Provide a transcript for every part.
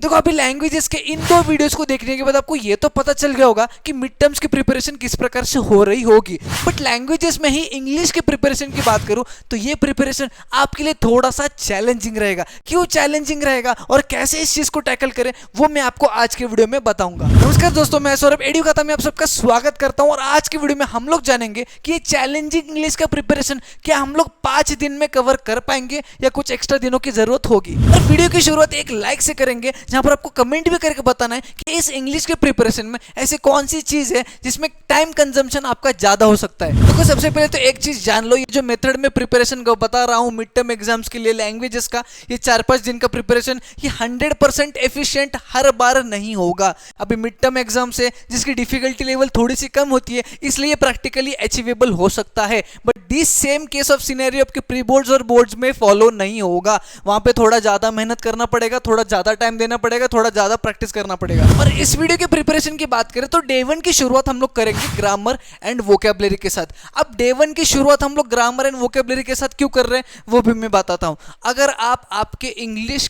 देखो अभी लैंग्वेजेस के इन दो वीडियोस को देखने के बाद आपको ये तो पता चल गया होगा कि मिड टर्म्स की प्रिपरेशन किस प्रकार से हो रही होगी, बट लैंग्वेजेस में ही इंग्लिश की प्रिपरेशन की बात करूं तो ये प्रिपरेशन आपके लिए थोड़ा सा चैलेंजिंग रहेगा। क्यों चैलेंजिंग रहेगा और कैसे इस चीज को टैकल करें वो मैं आपको आज के वीडियो में बताऊंगा। नमस्कार दोस्तों, मैं सौरभ एडुकाता में आप सबका स्वागत करता हूं और आज के वीडियो में हम लोग जानेंगे कि ये चैलेंजिंग इंग्लिश का प्रिपरेशन क्या हम लोग 5 दिन में कवर कर पाएंगे या कुछ एक्स्ट्रा दिनों की जरूरत होगी। और वीडियो की शुरुआत एक लाइक से करेंगे जहां पर आपको कमेंट भी करके बताना है कि इस इंग्लिश के प्रिपरेशन में ऐसे कौन सी चीज है जिसमें टाइम कंजम्पशन आपका ज्यादा हो सकता है। तो सबसे पहले तो एक चीज जान लो, ये जो मेथड में प्रिपरेशन को बता रहा हूं मिड टर्म एग्जाम्स के लिए लैंग्वेजेस का, ये 4-5 दिन का प्रिपरेशन ये 100% एफिशिएंट हर बार नहीं होगा। अभी मिड टर्म एग्जाम से जिसकी डिफिकल्टी लेवल थोड़ी सी कम होती है इसलिए प्रैक्टिकली अचीवेबल हो सकता है, but this same case of scenario आपके प्री बोर्ड्स और बोर्ड्स में फॉलो नहीं होगा। वहां पे थोड़ा ज्यादा मेहनत करना पड़ेगा, थोड़ा ज्यादा टाइम देना पड़ेगा, थोड़ा ज्यादा प्रैक्टिस करना पड़ेगा। और इस वीडियो के प्रिपरेशन की बात करें तो डे 1 की शुरुआत हम लोग करेंगे ग्रामर एंड वोकैबुलरी के साथ। अब डे 1 की शुरुआत हम लोग ग्रामर एंड वोकैबुलरी के साथ क्यों कर रहे हैं वो भी मैं बताता हूं। अगर आप आपके इंग्लिश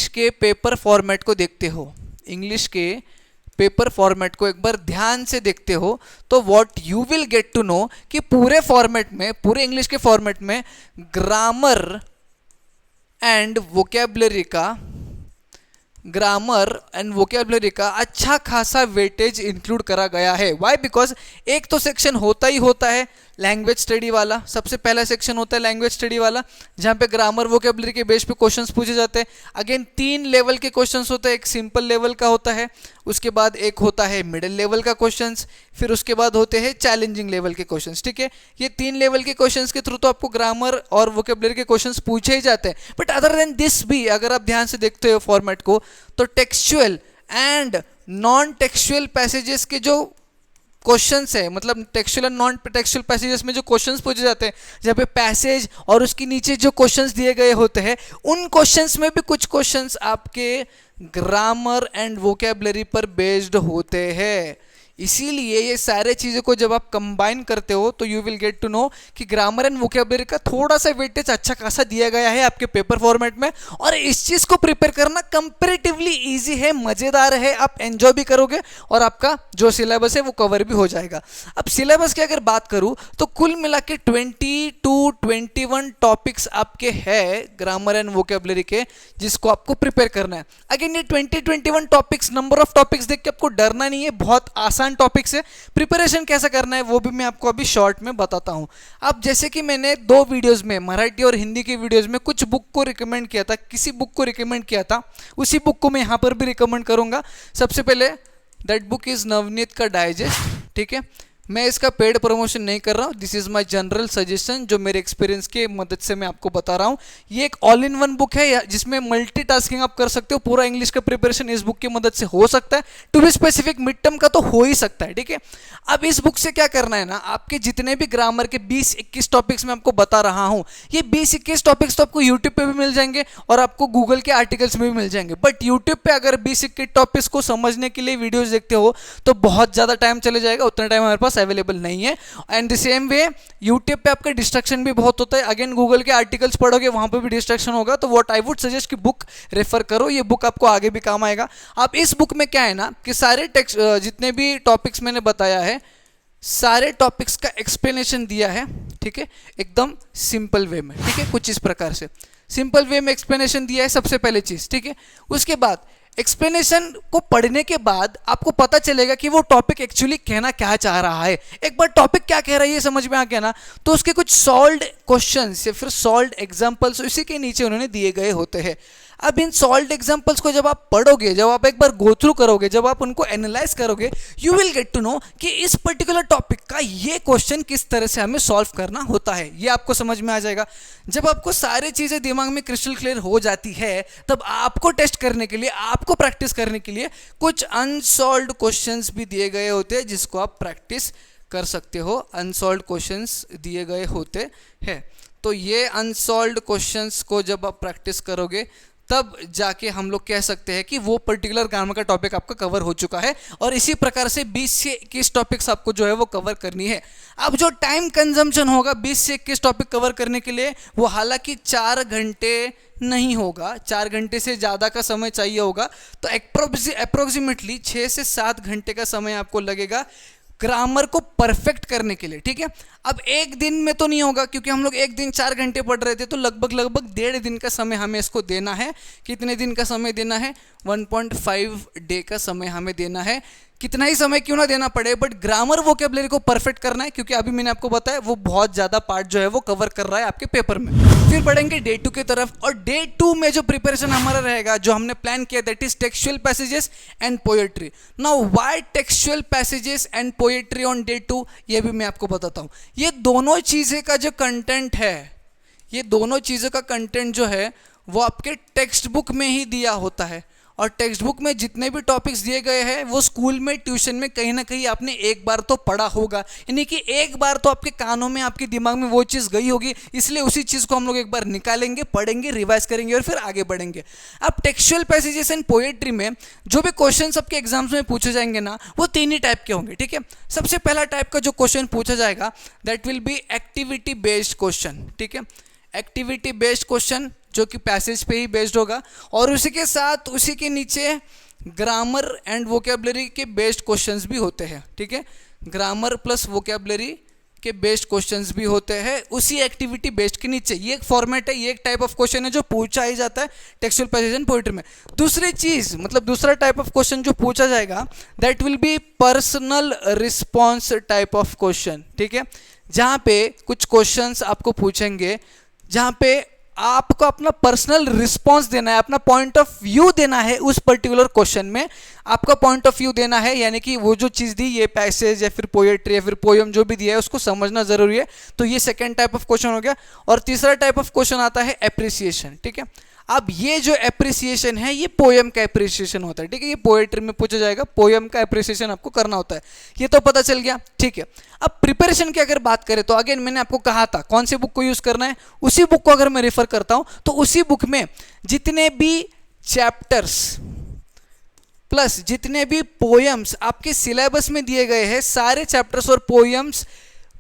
के पेपर फॉर्मेट को देखते हो, इंग्लिश के पेपर फॉर्मेट को एक बार ध्यान से देखते हो तो what you will get to know कि पूरे फॉर्मेट में, पूरे इंग्लिश के फॉर्मेट में ग्रामर एंड वोकैबुलरी का अच्छा खासा वेटेज इंक्लूड करा गया है। वाई? बिकॉज एक तो सेक्शन होता ही होता है लैंग्वेज स्टडी वाला, सबसे पहला सेक्शन होता है लैंग्वेज स्टडी वाला जहाँ पे ग्रामर वोकैबुलरी के बेस पे क्वेश्चंस पूछे जाते हैं। अगेन 3 लेवल के क्वेश्चंस होते हैं, एक सिंपल लेवल का होता है, उसके बाद एक होता है मिडिल लेवल का क्वेश्चंस, फिर उसके बाद होते हैं चैलेंजिंग लेवल के क्वेश्चंस। ठीक है, ये 3 लेवल के क्वेश्चंस के थ्रू तो आपको ग्रामर और वोकैबुलरी के क्वेश्चंस पूछे ही जाते हैं, बट अदर देन दिस भी अगर आप ध्यान से देखते हो फॉर्मेट को तो textual and non textual passages के जो क्वेश्चंस है, मतलब textual and non textual passages में जो क्वेश्चंस पूछे जाते हैं जहाँ पे पैसेज और उसके नीचे जो क्वेश्चंस दिए गए होते हैं उन क्वेश्चंस में भी कुछ क्वेश्चंस आपके ग्रामर एंड वोकैबुलरी पर बेस्ड होते हैं। इसीलिए ये सारे चीज़ों को जब आप कंबाइन करते हो तो you will get to know कि ग्रामर एंड वोकैबुलरी का थोड़ा सा वेटेज अच्छा खासा दिया गया है आपके पेपर फॉर्मेट में, और इस चीज़ को प्रिपेयर करना कंपैरेटिवली इजी है, मज़ेदार है, आप एंजॉय भी करोगे और आपका जो सिलेबस है वो कवर भी हो जाएगा। अब सिलेबस की अगर बात करूँ तो कुल मिला के 20 to 21 टॉपिक्स आपके हैं ग्रामर एंड वोकैबुलरी के जिसको आपको प्रिपेयर करना है। अगेन ये 20-21 टॉपिक्स, नंबर ऑफ टॉपिक्स देख के आपको डरना नहीं है, बहुत आसान टॉपिक्स है। प्रिपरेशन कैसा करना है वो भी मैं आपको अभी शॉर्ट में बताता हूं। अब जैसे कि मैंने 2 वीडियोस में, मराठी और हिंदी की वीडियोस में कुछ बुक को रिकमेंड किया था, किसी बुक को रिकमेंड किया था, उसी बुक को मैं यहां पर भी रिकमेंड करूंगा। सबसे पहले दैट बुक इज नवनीत का डाइजेस्ट। ठीक है, मैं इसका पेड प्रमोशन नहीं कर रहा हूँ, this is my general suggestion जो मेरे एक्सपीरियंस की मदद से मैं आपको बता रहा हूँ। ये एक ऑल इन वन बुक है जिसमें मल्टीटास्किंग आप कर सकते हो, पूरा इंग्लिश का प्रिपरेशन इस बुक की मदद से हो सकता है। To be specific mid term का तो हो ही सकता है। ठीक है, अब इस बुक से क्या करना है ना, आपके जितने भी ग्रामर के 20-21 टॉपिक्स मैं आपको बता रहा हूँ, ये 20-21 टॉपिक्स तो आपको यूट्यूब पे भी मिल जाएंगे और आपको गूगल के आर्टिकल्स में भी मिल जाएंगे, बट यूट्यूब पे अगर 20-21 टॉपिक्स को समझने के लिए वीडियोज देखते हो तो बहुत ज़्यादा टाइम चले जाएगा, उतना टाइम हमारे पास अवेलेबल नहीं है। And the same way YouTube पे आपका डिस्ट्रैक्शन भी बहुत होता है, अगेन गूगल के आर्टिकल्स पढ़ोगे वहां पे भी डिस्ट्रैक्शन होगा, तो व्हाट आई वुड सजेस्ट कि बुक रेफर करो, ये बुक आपको आगे भी काम आएगा। अब इस बुक में क्या है ना कि सारे टेक्स्ट जितने भी टॉपिक्स मैंने बताया है सारे टॉपिक्स का एक्सप्लेनेशन दिया है। ठीक है, एकदम सिंपल वे में। ठीक है, कुछ इस प्रकार से सिंपल वे में एक्सप्लेनेशन दिया है सबसे पहले चीज। ठीक है, उसके बाद एक्सप्लेनेशन को पढ़ने के बाद आपको पता चलेगा कि वो टॉपिक एक्चुअली कहना क्या चाह रहा है। एक बार टॉपिक क्या कह रहा है ये समझ में आ गया ना, तो उसके कुछ सॉल्व्ड क्वेश्चंस या फिर सॉल्व्ड एग्जांपल्स उसी के नीचे उन्होंने दिए गए होते हैं। अब इन सॉल्व्ड एग्जांपल्स को जब आप पढ़ोगे, जब आप एक बार गो थ्रू करोगे, जब आप उनको एनालाइज करोगे, you will get to know कि इस पर्टिकुलर टॉपिक का ये क्वेश्चन किस तरह से हमें सॉल्व करना होता है, ये आपको समझ में आ जाएगा। जब आपको सारी चीजें दिमाग में क्रिस्टल क्लियर हो जाती है तब आपको टेस्ट करने के लिए, आपको प्रैक्टिस करने के लिए कुछ अनसॉल्व्ड क्वेश्चंस भी दिए गए होते हैं जिसको आप प्रैक्टिस कर सकते हो। अनसॉल्व्ड क्वेश्चंस दिए गए होते हैं, तो ये अनसॉल्व्ड क्वेश्चंस को जब आप प्रैक्टिस करोगे तब जाके हम लोग कह सकते हैं कि वो पर्टिकुलर ग्रामर का टॉपिक आपका कवर हो चुका है। और इसी प्रकार से 20 से 21 टॉपिक्स आपको जो है वो कवर करनी है। अब जो टाइम कंजम्पशन होगा 20 से 21 टॉपिक कवर करने के लिए, वो हालांकि 4 घंटे नहीं होगा, 4 घंटे से ज़्यादा का समय चाहिए होगा। तो अप्रोक्सीमेटली 6 से 7 घंटे का समय आपको लगेगा ग्रामर को परफेक्ट करने के लिए, ठीक है। अब एक दिन में तो नहीं होगा, क्योंकि हम लोग एक दिन 4 घंटे पढ़ रहे थे, तो लगभग 1.5 दिन का समय हमें इसको देना है। कितने दिन का समय देना है? 1.5 डे का समय हमें देना है। कितना ही समय क्यों ना देना पड़े, बट ग्रामर वोकैबुलरी को परफेक्ट करना है, क्योंकि अभी मैंने आपको बताया वो बहुत ज़्यादा पार्ट जो है वो कवर कर रहा है आपके पेपर में। फिर बढ़ेंगे डे 2 की तरफ, और डे 2 में जो प्रिपरेशन हमारा रहेगा, जो हमने प्लान किया, that is textual passages and poetry. Now why textual passages and poetry on day 2, ये भी मैं आपको बताता हूँ। ये दोनों चीज़ें का जो कंटेंट है, ये दोनों चीज़ों का कंटेंट जो है वो आपके टेक्स्ट बुक में ही दिया होता है। और टेक्स्ट बुक में जितने भी टॉपिक्स दिए गए हैं वो स्कूल में, ट्यूशन में कहीं ना कहीं आपने एक बार तो पढ़ा होगा, यानी कि एक बार तो आपके कानों में, आपके दिमाग में वो चीज़ गई होगी। इसलिए उसी चीज़ को हम लोग एक बार निकालेंगे, पढ़ेंगे, रिवाइज करेंगे और फिर आगे बढ़ेंगे। अब टेक्सचुअल पैसेजेस एंड पोएट्री में जो भी क्वेश्चंस आपके एग्जाम्स में पूछे जाएंगे ना, वो 3 ही टाइप के होंगे, ठीक है। सबसे पहला टाइप का जो क्वेश्चन पूछा जाएगा, that will be activity based question, ठीक है। एक्टिविटी बेस्ड क्वेश्चन जो कि पैसेज पे ही बेस्ड होगा, और उसी के साथ उसी के नीचे ग्रामर एंड वोकैबुलरी के बेस्ड क्वेश्चंस भी होते हैं, ठीक है। ग्रामर प्लस वोकैबुलरी के बेस्ड क्वेश्चंस भी होते हैं उसी एक्टिविटी बेस्ड के नीचे। ये एक फॉर्मेट है, ये एक टाइप ऑफ क्वेश्चन है जो पूछा ही जाता है टेक्सचुअल पैसेज एंड पोएट्री में। दूसरी चीज़, मतलब दूसरा टाइप ऑफ क्वेश्चन जो पूछा जाएगा, that will be personal response type of question, ठीक है। जहाँ पे कुछ क्वेश्चंस आपको पूछेंगे, जहाँ पे आपको अपना पर्सनल रिस्पॉन्स देना है, अपना पॉइंट ऑफ व्यू देना है उस पर्टिकुलर क्वेश्चन में। आपका पॉइंट ऑफ व्यू देना है, यानी कि वो जो चीज़ दी, ये पैसेज या फिर पोएट्री या फिर पोयम जो भी दिया है उसको समझना जरूरी है। तो ये सेकेंड टाइप ऑफ क्वेश्चन हो गया। और तीसरा टाइप ऑफ क्वेश्चन आता है एप्रिसिएशन, ठीक है। अब ये जो एप्रिसिएशन है, ये पोयम का एप्रिसिएशन होता है, ठीक है। ये पोएट्री में पूछा जाएगा, पोयम का एप्रिसिएशन आपको करना होता है। ये तो पता चल गया, ठीक है। अब प्रिपरेशन की अगर बात करें तो अगेन मैंने आपको कहा था कौन सी बुक को यूज करना है, उसी बुक को अगर मैं रेफर करता हूं तो उसी बुक में जितने भी चैप्टर्स प्लस जितने भी पोयम्स आपके सिलेबस में दिए गए हैं, सारे चैप्टर्स और पोयम्स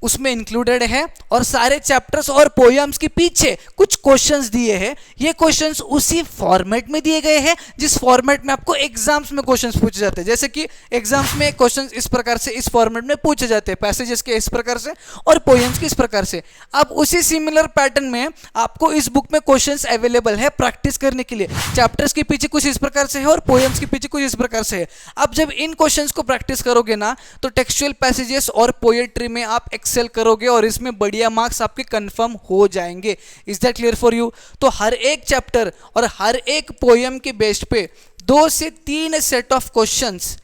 उसमें इंक्लूडेड है। और सारे चैप्टर्स और पोयम्स के पीछे कुछ क्वेश्चंस दिए हैं। ये क्वेश्चंस उसी फॉर्मेट में दिए गए हैं जिस फॉर्मेट में आपको एग्जाम्स में क्वेश्चंस पूछे जाते हैं। जैसे कि एग्जाम्स में क्वेश्चंस इस प्रकार से इस फॉर्मेट में पूछे जाते हैं, पैसेजेस के इस प्रकार से और पोयम्स के इस प्रकार से। अब उसी सिमिलर पैटर्न में आपको इस बुक में क्वेश्चंस अवेलेबल है प्रैक्टिस करने के लिए। चैप्टर्स के पीछे कुछ इस प्रकार से है और पोयम्स के पीछे कुछ इस प्रकार से है। अब जब इन क्वेश्चंस को प्रैक्टिस करोगे ना, तो टेक्सचुअल पैसेजेस और पोएट्री में आप एक्सेल करोगे और इसमें बढ़िया मार्क्स आपके कंफर्म हो जाएंगे। Is that clear for you? तो हर एक चैप्टर और हर एक पोयम के बेस पे 2 से 3 सेट ऑफ क्वेश्चंस,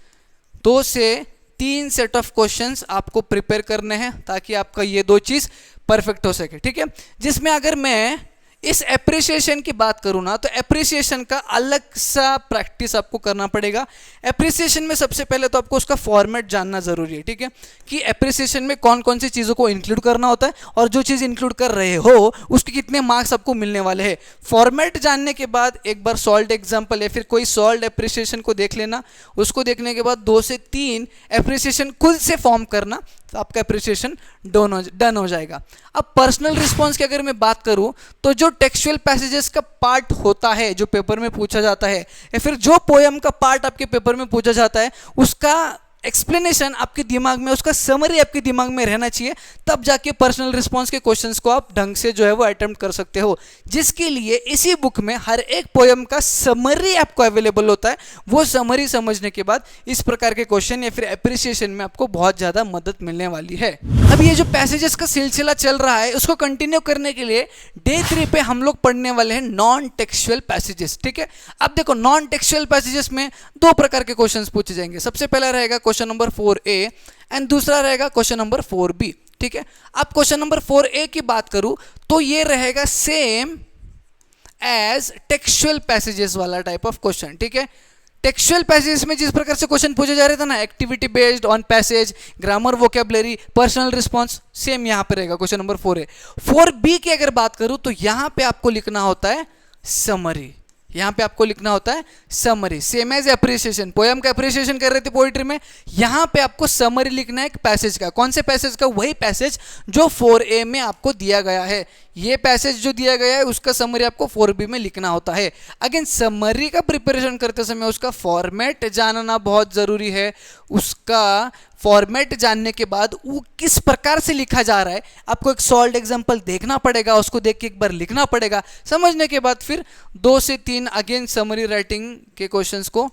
2 से 3 सेट ऑफ क्वेश्चंस आपको प्रिपेयर करने हैं ताकि आपका ये 2 चीज परफेक्ट हो सके, ठीक है। जिसमें अगर मैं इस एप्रिसिएशन की बात करूँ ना, तो एप्रिसिएशन का अलग सा प्रैक्टिस आपको करना पड़ेगा। एप्रिसिएशन में सबसे पहले तो आपको उसका फॉर्मेट जानना जरूरी है, ठीक है, कि एप्रिसिएशन में कौन कौन सी चीज़ों को इंक्लूड करना होता है और जो चीज़ इंक्लूड कर रहे हो उसके कितने मार्क्स आपको मिलने वाले हैं। फॉर्मेट जानने के बाद एक बार सॉल्व एग्जाम्पल या फिर कोई सॉल्व एप्रिसिएशन को देख लेना। उसको देखने के बाद 2 से 3 एप्रिसिएशन खुद से फॉर्म करना, तो आपका एप्रिसिएशन डन हो जाएगा। अब पर्सनल रिस्पॉन्स की अगर मैं बात करूं, तो जो टेक्सचुअल पैसेजेस का पार्ट होता है जो पेपर में पूछा जाता है, या फिर जो पोयम का पार्ट आपके पेपर में पूछा जाता है, उसका एक्सप्लेनेशन आपके दिमाग में, उसका समरी आपके दिमाग में रहना चाहिए। तब जाके पर्सनल रिस्पॉन्स के क्वेश्चंस को आप ढंग से जो है वो अटेम्प्ट कर सकते हो। जिसके लिए इसी बुक में हर एक पोयम का समरी आपको अवेलेबल होता है। वो समरी समझने के बाद इस प्रकार के क्वेश्चन या फिर एप्रिसिएशन में आपको बहुत ज़्यादा मदद मिलने वाली है। अब ये जो पैसेजेस का सिलसिला चल रहा है, उसको कंटिन्यू करने के लिए डे 3 पे हम लोग पढ़ने वाले हैं नॉन टेक्सचुअल पैसेजेस, ठीक है। अब देखो, नॉन टेक्सचुअल पैसेजेस में 2 प्रकार के क्वेश्चंस पूछे जाएंगे। सबसे पहला रहेगा क्वेश्चन नंबर 4A एंड दूसरा रहेगा क्वेश्चन नंबर 4B, ठीक है। अब क्वेश्चन नंबर 4A की बात करूं तो ये रहेगा सेम एज टेक्सचुअल पैसेजेस वाला टाइप ऑफ क्वेश्चन, ठीक है। टेक्सचुअल पैसेजेस में जिस प्रकार से क्वेश्चन पूछे जा रहे थे ना, activity based on passage, grammar, vocabulary, personal response, same यहां पे रहेगा क्वेश्चन नंबर 4A। 4B की अगर बात करूं तो यहां पे आपको लिखना होता है समरी, यहाँ पे आपको लिखना होता है summary, same as appreciation. Poem का अप्रिसिएशन कर रहे थे पोइट्री में, यहाँ पे आपको समरी लिखना है एक पैसेज का। कौन से पैसेज का? वही पैसेज जो 4A में आपको दिया गया है। ये पैसेज जो दिया गया है उसका समरी आपको 4B में लिखना होता है। अगेन समरी का प्रिपरेशन करते समय उसका फॉर्मेट जानना बहुत ज़रूरी है। उसका फॉर्मेट जानने के बाद वो किस प्रकार से लिखा जा रहा है आपको एक सॉल्ड एग्जांपल देखना पड़ेगा, उसको देख के एक बार लिखना पड़ेगा। समझने के बाद फिर 2 से 3 अगेन समरी राइटिंग के क्वेश्चंस को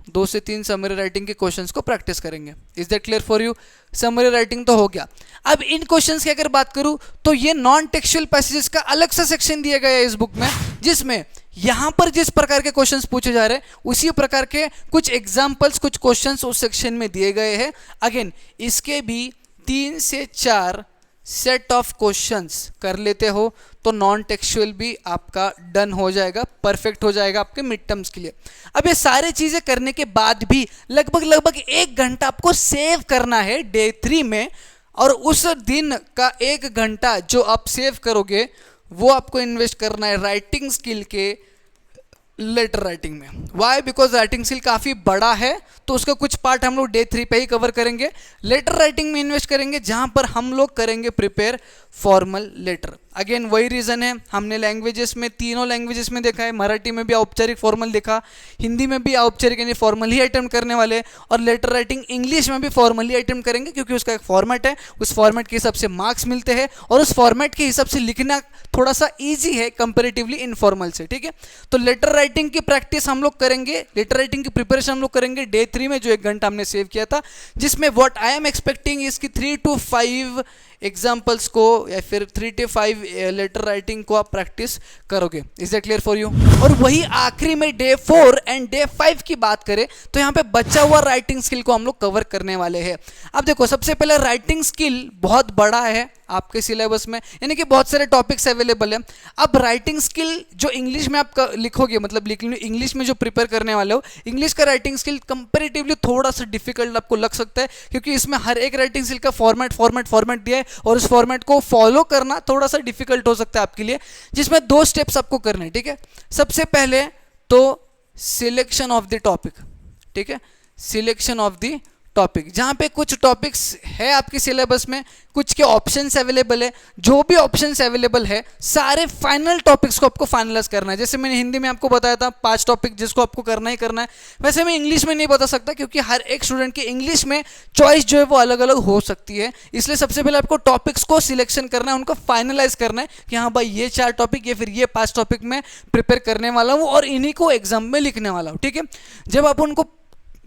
2 से 3 समरी राइटिंग के क्वेश्चंस को प्रैक्टिस करेंगे। Is that clear for you? Summary writing तो हो गया। अब इन क्वेश्चंस की अगर बात करूं तो ये नॉन टेक्सुअल पैसेजेस का अलग सा सेक्शन दिया गया है इस बुक में, जिसमें यहां पर जिस प्रकार के क्वेश्चंस पूछे जा रहे हैं उसी प्रकार के कुछ एग्जांपल्स, कुछ क्वेश्चंस उस सेक्शन में दिए गए हैं। अगेन इसके भी 3 से 4 सेट ऑफ क्वेश्चंस कर लेते हो तो नॉन टेक्सुअल भी आपका डन हो जाएगा, परफेक्ट हो जाएगा आपके मिड टर्म्स के लिए। अब ये सारी चीजें करने के बाद भी लगभग 1 घंटा आपको सेव करना है डे 3 में, और उस दिन का 1 घंटा जो आप सेव करोगे वो आपको इन्वेस्ट करना है राइटिंग स्किल के लेटर राइटिंग में। वाई? बिकॉज राइटिंग स्किल काफ़ी बड़ा है तो उसका कुछ पार्ट हम लोग डे 3 पे ही कवर करेंगे। लेटर राइटिंग में इन्वेस्ट करेंगे जहां पर हम लोग करेंगे प्रिपेयर फॉर्मल लेटर। अगेन वही रीज़न है, हमने लैंग्वेजेस में तीनों लैंग्वेजेस में देखा है, मराठी में भी औपचारिक फॉर्मल देखा, हिंदी में भी औपचारिक यानी फॉर्मल ही अटेम्प्ट करने वाले, और लेटर राइटिंग इंग्लिश में भी फॉर्मल ही अटेम्प्ट करेंगे क्योंकि उसका एक फॉर्मेट है, उस फॉर्मेट के हिसाब से मार्क्स मिलते हैं और उस फॉर्मेट के हिसाब से लिखना थोड़ा सा ईजी है कंपेरेटिवली इनफॉर्मल से। ठीक है, तो लेटर राइटिंग की प्रैक्टिस हम लोग करेंगे, लेटर राइटिंग की प्रिपरेशन हम लोग करेंगे डे 3 में, जो 1 घंटा हमने सेव किया था, जिसमें व्हाट आई एम एक्सपेक्टिंग इसकी 3 to 5 एग्जाम्पल्स को या फिर 3 to 5 लेटर राइटिंग को आप प्रैक्टिस करोगे। Is that clear for you? और वही आखिरी में डे 4 एंड डे 5 की बात करें तो यहाँ पे बचा हुआ राइटिंग स्किल को हम लोग कवर करने वाले हैं। अब देखो, सबसे पहले राइटिंग स्किल बहुत बड़ा है आपके सिलेबस में, यानी कि बहुत सारे टॉपिक्स अवेलेबल है। अब राइटिंग स्किल जो इंग्लिश में आप लिखोगे, मतलब इंग्लिश में जो प्रिपेयर करने वाले हो, इंग्लिश का राइटिंग स्किल कंपेरेटिवली थोड़ा सा डिफिकल्ट आपको लग सकता है क्योंकि इसमें हर एक राइटिंग स्किल का फॉर्मेट दिया है और उस फॉर्मेट को फॉलो करना थोड़ा सा डिफिकल्ट हो सकता है आपके लिए, जिसमें 2 स्टेप्स आपको करने हैं। ठीक है, सबसे पहले तो सिलेक्शन ऑफ द टॉपिक। ठीक है, सिलेक्शन ऑफ द टॉपिक, जहाँ पे कुछ टॉपिक्स है आपके सिलेबस में, कुछ के ऑप्शंस अवेलेबल है, जो भी ऑप्शंस अवेलेबल है सारे फाइनल टॉपिक्स को आपको फाइनलाइज करना है। जैसे मैंने हिंदी में आपको बताया था 5 टॉपिक जिसको आपको करना ही करना है, वैसे मैं इंग्लिश में नहीं बता सकता क्योंकि हर एक स्टूडेंट की इंग्लिश में चॉइस जो है वो अलग अलग हो सकती है। इसलिए सबसे पहले आपको टॉपिक्स को सिलेक्शन करना है, उनको फाइनलाइज करना है कि हाँ भाई ये 4 टॉपिक या फिर ये 5 टॉपिक में प्रिपेयर करने वाला हूँ और इन्हीं को एग्जाम में लिखने वाला हूँ। ठीक है, जब आप उनको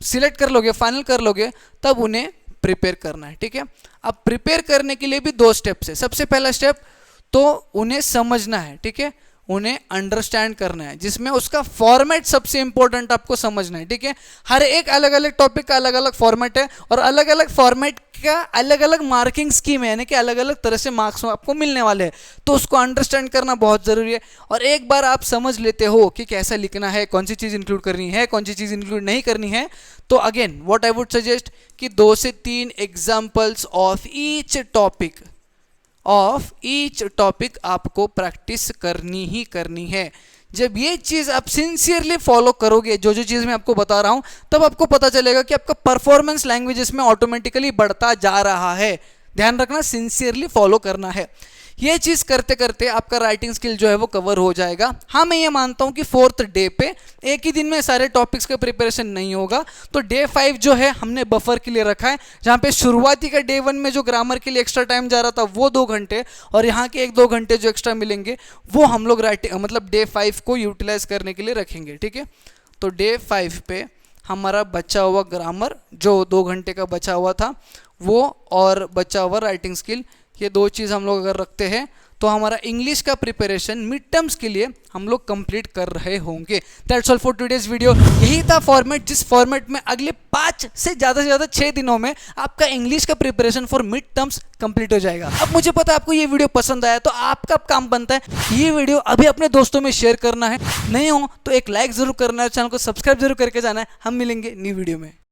सिलेक्ट कर लोगे, फाइनल कर लोगे, तब उन्हें प्रिपेयर करना है। ठीक है, अब प्रिपेयर करने के लिए भी 2 स्टेप्स है। सबसे पहला स्टेप तो उन्हें समझना है। ठीक है, उन्हें अंडरस्टैंड करना है, जिसमें उसका फॉर्मेट सबसे इंपॉर्टेंट आपको समझना है। ठीक है, हर एक अलग अलग टॉपिक का अलग अलग फॉर्मेट है और अलग अलग फॉर्मेट का अलग अलग मार्किंग स्कीम है, यानी कि अलग अलग तरह से मार्क्स आपको मिलने वाले हैं, तो उसको अंडरस्टैंड करना बहुत ज़रूरी है। और एक बार आप समझ लेते हो कि कैसा लिखना है, कौन सी चीज़ इंक्लूड करनी है, कौन सी चीज़ इंक्लूड नहीं करनी है, तो again what I would suggest कि 2 से 3 एग्जाम्पल्स ऑफ ईच टॉपिक आपको प्रैक्टिस करनी ही करनी है। जब ये चीज़ आप सिंसियरली फॉलो करोगे, जो चीज़ मैं आपको बता रहा हूँ, तब आपको पता चलेगा कि आपका परफॉर्मेंस लैंग्वेजेस में ऑटोमेटिकली बढ़ता जा रहा है। ध्यान रखना, सिंसियरली फॉलो करना है। ये चीज़ करते करते आपका राइटिंग स्किल जो है वो कवर हो जाएगा। हाँ, मैं ये मानता हूँ कि 4th डे पे एक ही दिन में सारे टॉपिक्स का प्रिपरेशन नहीं होगा, तो डे 5 जो है हमने बफर के लिए रखा है, जहाँ पे शुरुआती का डे 1 में जो ग्रामर के लिए एक्स्ट्रा टाइम जा रहा था वो 2 घंटे, और यहाँ के 1-2 घंटे जो एक्स्ट्रा मिलेंगे वो हम लोग राइटिंग मतलब डे 5 को यूटिलाइज करने के लिए रखेंगे। ठीक है, तो डे 5 पे हमारा बचा हुआ ग्रामर जो 2 घंटे का बचा हुआ था वो, और बचा हुआ राइटिंग स्किल, ये 2 चीज़ हम लोग अगर रखते हैं तो हमारा इंग्लिश का प्रिपरेशन मिड टर्म्स के लिए हम लोग कंप्लीट कर रहे होंगे। That's all for today's video. यही था फॉर्मेट, जिस फॉर्मेट में अगले 5 से ज़्यादा 6 दिनों में आपका इंग्लिश का preparation for mid terms complete हो जाएगा। अब मुझे पता है आपको ये वीडियो पसंद आया, तो आपका काम बनता है ये वीडियो अभी अपने दोस्तों में शेयर करना है, नहीं हो तो एक लाइक जरूर करना है, चैनल को सब्सक्राइब जरूर करके जाना है। हम मिलेंगे न्यू वीडियो में।